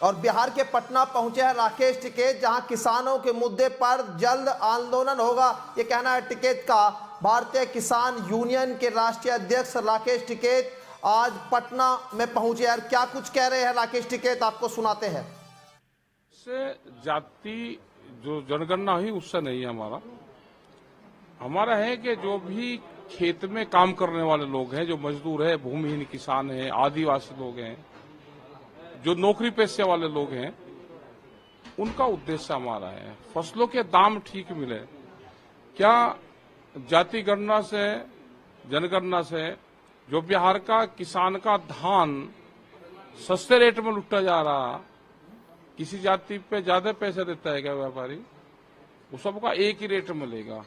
और बिहार के पटना पहुंचे हैं राकेश टिकैत, जहां किसानों के मुद्दे पर जल्द आंदोलन होगा, ये कहना है टिकैत का। भारतीय किसान यूनियन के राष्ट्रीय अध्यक्ष राकेश टिकैत आज पटना में पहुंचे। यार क्या कुछ कह रहे हैं राकेश टिकैत, आपको सुनाते हैं। से जाति जो जनगणना हुई उससे नहीं है हमारा है कि जो भी खेत में काम करने वाले लोग हैं, जो मजदूर है, भूमिहीन किसान हैं, आदिवासी लोग हैं, जो नौकरी पेशे वाले लोग हैं, उनका उद्देश्य हमारा है फसलों के दाम ठीक मिले। क्या जाति गणना से, जनगणना से जो बिहार का किसान का धान सस्ते रेट में लुटा जा रहा, किसी जाति पे ज्यादा पैसे देता है क्या व्यापारी? वो सबका एक ही रेट मिलेगा।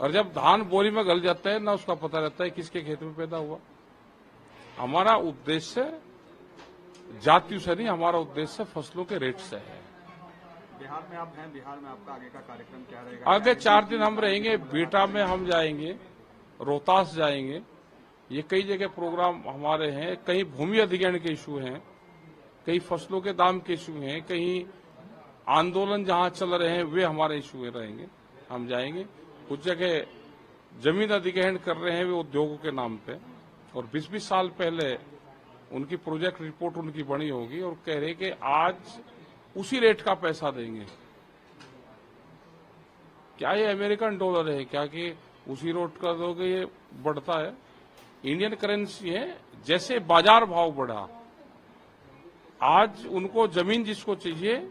और जब धान बोरी में गल जाता है ना उसका पता रहता है किसके खेत में पैदा हुआ। हमारा उद्देश्य जाति से नहीं, हमारा उद्देश्य फसलों के रेट से है। बिहार में आप हैं, बिहार में आपका आगे का कार्यक्रम क्या रहेगा? आगे 4 दिन हम रहेंगे, बेटा में हम जाएंगे, रोहतास जाएंगे, ये कई जगह प्रोग्राम हमारे हैं। कहीं भूमि अधिग्रहण के इशू हैं, कई फसलों के दाम के इशू हैं, कहीं आंदोलन जहां चल रहे हैं वे हमारे इशू रहेंगे, हम जाएंगे। कुछ जगह जमीन अधिग्रहण कर रहे हैं वे उद्योगों के नाम पे, और 20-20 साल पहले उनकी प्रोजेक्ट रिपोर्ट उनकी बनी होगी और कह रहे कि आज उसी रेट का पैसा देंगे। क्या ये अमेरिकन डॉलर है क्या कि उसी रेट का दोगे? ये बढ़ता है, इंडियन करेंसी है। जैसे बाजार भाव बढ़ा, आज उनको जमीन जिसको चाहिए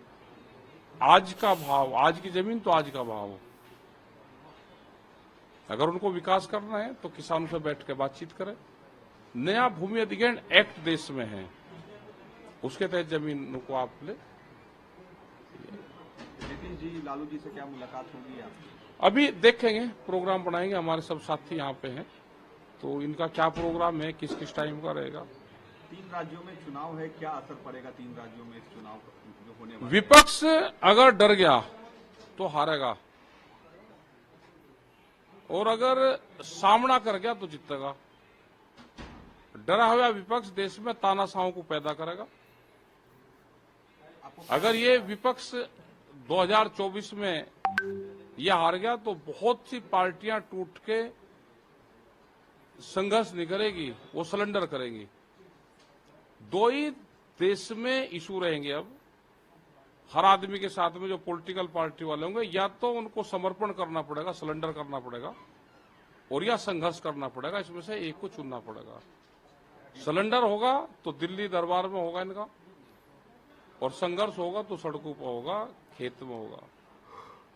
आज का भाव, आज की जमीन तो आज का भाव। अगर उनको विकास करना है तो किसानों से बैठ के बातचीत करें। नया भूमि अधिग्रहण एक्ट देश में है, उसके तहत जमीन को आप ले। नीतीश जी, लालू जी से क्या मुलाकात होगी आपकी? अभी देखेंगे, प्रोग्राम बनाएंगे। हमारे सब साथी यहाँ पे हैं, तो इनका क्या प्रोग्राम है, किस किस टाइम का रहेगा। 3 राज्यों में चुनाव है, क्या असर पड़ेगा 3 राज्यों में इस चुनाव जो होने वाला है? विपक्ष अगर डर गया तो हारेगा, और अगर सामना कर गया तो जीतेगा। डरा हुआ विपक्ष देश में तानाशाहों को पैदा करेगा। अगर ये विपक्ष 2024 में ये हार गया तो बहुत सी पार्टियां टूट के संघर्ष नहीं करेगी, वो सरेंडर करेंगी। 2 ही देश में इशू रहेंगे अब हर आदमी के साथ में। जो पॉलिटिकल पार्टी वाले होंगे, या तो उनको समर्पण करना पड़ेगा, सरेंडर करना पड़ेगा, और या संघर्ष करना पड़ेगा। इसमें से एक को चुनना पड़ेगा। सरेंडर होगा तो दिल्ली दरबार में होगा इनका, और संघर्ष होगा तो सड़कों पर होगा, खेत में होगा।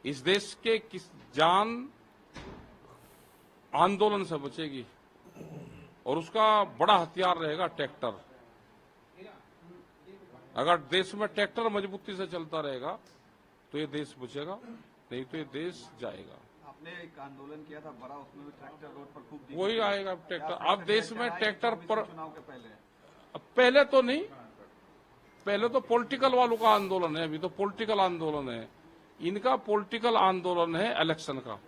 इस देश के किस जान आंदोलन से बचेगी, और उसका बड़ा हथियार रहेगा ट्रैक्टर। अगर देश में ट्रैक्टर मजबूती से चलता रहेगा तो ये देश बचेगा, नहीं तो ये देश जाएगा। आपने एक आंदोलन किया था बड़ा, उसमें भी ट्रैक्टर रोड पर खूब दिखे। वही आएगा ट्रैक्टर। अब देश में ट्रैक्टर पर चुनाव के पहले तो नहीं, पहले तो पॉलिटिकल वालों का आंदोलन है। अभी तो पॉलिटिकल आंदोलन है, इनका पॉलिटिकल आंदोलन है इलेक्शन का।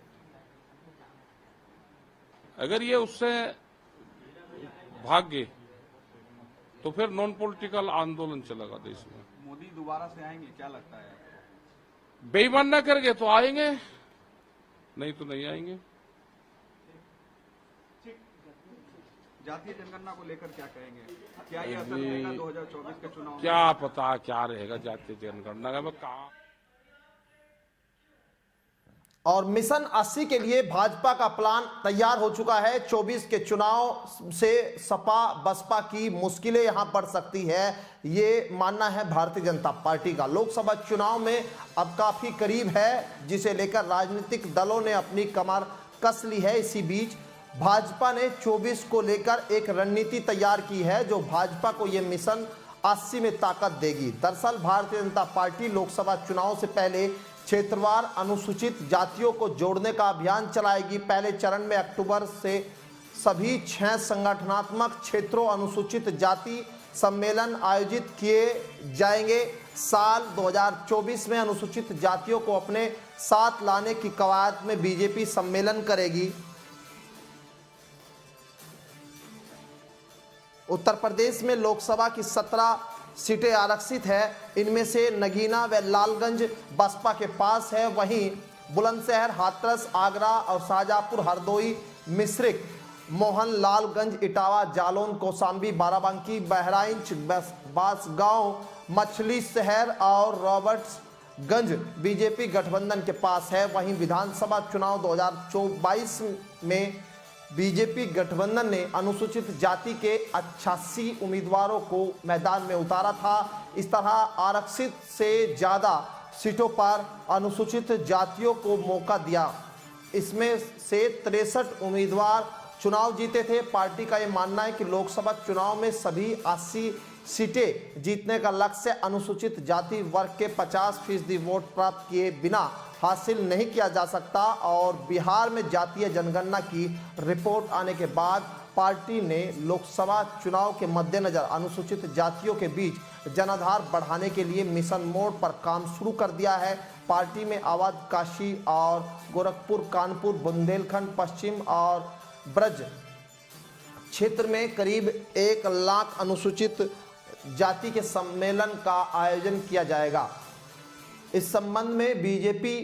अगर ये उससे भाग गए तो फिर नॉन पॉलिटिकल आंदोलन चलेगा देश में। मोदी दोबारा से आएंगे क्या लगता है? बेईमान न करके तो आएंगे, नहीं तो नहीं आएंगे। जातीय जनगणना को लेकर क्या कहेंगे? क्या ये असर रहेगा 2024 के चुनाव में? क्या पता क्या रहेगा जातीय जनगणना में, कहा। और मिशन 80 के लिए भाजपा का प्लान तैयार हो चुका है। 24 के चुनाव से सपा बसपा की मुश्किलें यहां पड़ सकती है, ये मानना है भारतीय जनता पार्टी का। लोकसभा चुनाव में अब काफी करीब है, जिसे लेकर राजनीतिक दलों ने अपनी कमर कस ली है। इसी बीच भाजपा ने 24 को लेकर एक रणनीति तैयार की है, जो भाजपा को यह मिशन 80 में ताकत देगी। दरअसल भारतीय जनता पार्टी लोकसभा चुनाव से पहले क्षेत्रवार अनुसूचित जातियों को जोड़ने का अभियान चलाएगी। पहले चरण में अक्टूबर से सभी 6 संगठनात्मक क्षेत्रों अनुसूचित जाति सम्मेलन आयोजित किए जाएंगे। साल 2024 में अनुसूचित जातियों को अपने साथ लाने की कवायद में बीजेपी सम्मेलन करेगी। उत्तर प्रदेश में लोकसभा की 17 सीटें आरक्षित है। इनमें से नगीना व लालगंज बसपा के पास है, वहीं बुलंदशहर, हाथरस, आगरा और शाहजहांपुर, हरदोई, मिश्रिक, मोहनलालगंज, इटावा, जालौन, कौशाम्बी, बाराबंकी, बहराइच, बांसगांव, मछली शहर और रॉबर्ट्सगंज बीजेपी गठबंधन के पास है। वहीं विधानसभा चुनाव 2022 में बीजेपी गठबंधन ने अनुसूचित जाति के 88 उम्मीदवारों को मैदान में उतारा था। इस तरह आरक्षित से ज़्यादा सीटों पर अनुसूचित जातियों को मौका दिया। इसमें से 63 उम्मीदवार चुनाव जीते थे। पार्टी का यह मानना है कि लोकसभा चुनाव में सभी 80 सीटें जीतने का लक्ष्य अनुसूचित जाति वर्ग के 50% वोट प्राप्त किए बिना हासिल नहीं किया जा सकता और बिहार में जातीय जनगणना की रिपोर्ट आने के बाद पार्टी ने लोकसभा चुनाव के मद्देनजर अनुसूचित जातियों के बीच जनाधार बढ़ाने के लिए मिशन मोड पर काम शुरू कर दिया है। पार्टी में अवध, काशी और गोरखपुर, कानपुर, बुंदेलखंड, पश्चिम और ब्रज क्षेत्र में करीब 1 लाख अनुसूचित जाति के सम्मेलन का आयोजन किया जाएगा। इस संबंध में बीजेपी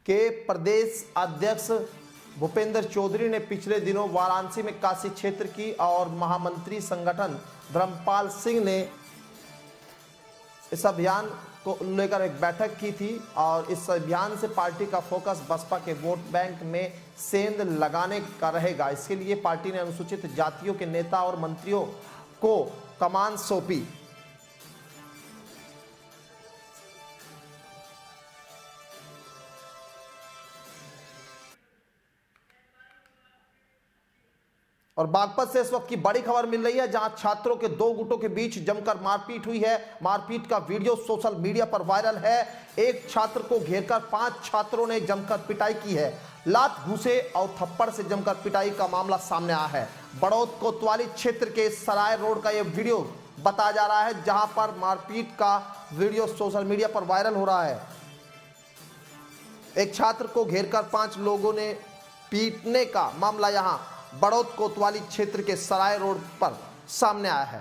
के प्रदेश अध्यक्ष भूपेंद्र चौधरी ने पिछले दिनों वाराणसी में काशी क्षेत्र की और महामंत्री संगठन धर्मपाल सिंह ने इस अभियान को लेकर एक बैठक की थी और इस अभियान से पार्टी का फोकस बसपा के वोट बैंक में सेंध लगाने का रहेगा। इसके लिए पार्टी ने अनुसूचित जातियों के नेता और मंत्रियों को कमान सौंपी। और बागपत से इस वक्त की बड़ी खबर मिल रही है, जहां छात्रों के 2 गुटों के बीच जमकर मारपीट हुई है। मारपीट का वीडियो सोशल मीडिया पर वायरल है। एक छात्र को घेरकर 5 छात्रों ने जमकर पिटाई की है। लात, घूंसे और थप्पड़ से जमकर पिटाई का मामला सामने आया है। बड़ौद कोतवाली क्षेत्र के सराय रोड का यह वीडियो बताया जा रहा है, जहां पर मारपीट का वीडियो सोशल मीडिया पर वायरल हो रहा है। एक छात्र को घेरकर 5 लोगों ने पीटने का मामला यहां बड़ौद कोतवाली क्षेत्र के सराय रोड पर सामने आया है।